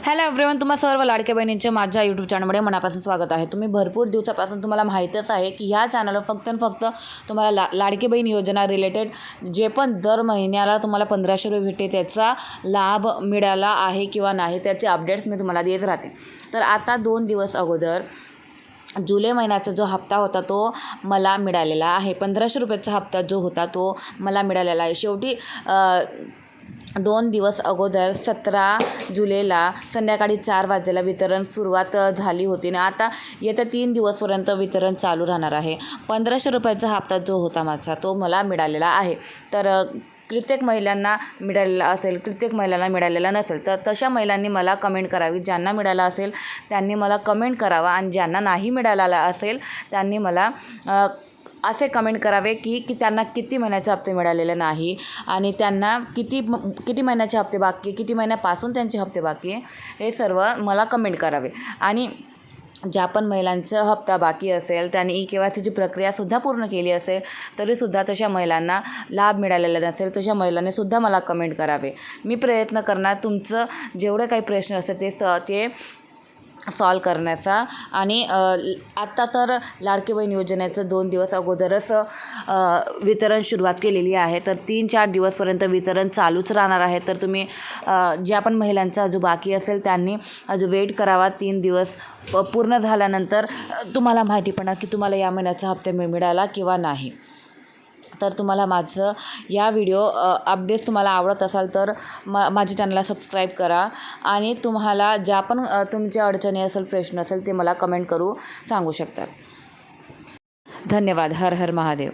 Hello everyone, तुम्हा सर्व लाडक्या बहिणींचे माझ्या यूट्यूब चॅनलमध्ये मनापासून स्वागत आहे। तुम्ही भरपूर दिवसापासून तुम्हाला माहीतच आहे की ह्या चॅनलवर फक्त आणि फक्त तुम्हाला लाडकी बहीण योजना रिलेटेड जे पण दर महिन्याला तुम्हाला 1500 रुपये भेटते त्याचा लाभ मिळाला आहे किंवा नाही त्याचे अपडेट्स मी तुम्हाला देत राहते। तर आता 2 दिवस अगोदर जुलै महिन्याचा जो हप्ता होता तो मला मिळालेला आहे। 1500 रुपयाचा हप्ता जो होता तो मला मिळालेला आहे। शेवटी 2 दिवस अगोदर 17 जुलैला संध्याकाळी 4 वाजेला वितरण सुरुवात झाली होती आणि आता येत्या 3 दिवसपर्यंत वितरण चालू राहणार आहे। 1500 रुपयाचा हप्ता जो होता माझा तो मला मिळालेला आहे। तर कित्येक महिलांना मिळालेला असेल, कित्येक महिलांना मिळालेला नसेल, तर तशा महिलांनी मला कमेंट करावी। ज्यांना मिळाला असेल त्यांनी मला कमेंट करावा आणि ज्यांना नाही मिळालेला असेल त्यांनी मला असे कमेंट करावे की त्यांना किती महिन्याचे हप्ते मिळालेले नाही आणि त्यांना किती महिन्याचे हप्ते बाकी, किती महिन्यापासून त्यांचे हप्ते बाकी आहे, हे सर्व मला कमेंट करावे। आणि ज्या पण महिलांचा हप्ता बाकी असेल त्यांनी KYCची प्रक्रियासुद्धा पूर्ण केली असेल तरीसुद्धा तशा महिलांना लाभ मिळालेला नसेल, तशा महिलांनीसुद्धा मला कमेंट करावे। मी प्रयत्न करणार तुमचं जेवढे काही प्रश्न असेल ते सॉल्व करण्याचा। आणि आत्ता तर लाडकी बहीण योजनेचं 2 दिवस अगोदरच वितरण सुरुवात केलेली आहे। तर 3-4 दिवसपर्यंत वितरण चालूच राहणार आहे। तर तुम्ही ज्या पण महिलांचा जो बाकी असेल त्यांनी अजून वेट करावा। 3 दिवस पूर्ण झाल्यानंतर तुम्हाला माहिती पडणार की तुम्हाला या महिन्याचा हप्ता मिळाला किंवा नाही। तर तुम्हाला माझं या व्हिडिओ अपडेट्स तुम्हाला आवडत असाल तर माझ्या चॅनलला सबस्क्राईब करा आणि तुम्हाला ज्या पण तुमच्या अडचणी असेल, प्रश्न असेल ते मला कमेंट करू सांगू शकतात। धन्यवाद। हर हर महादेव।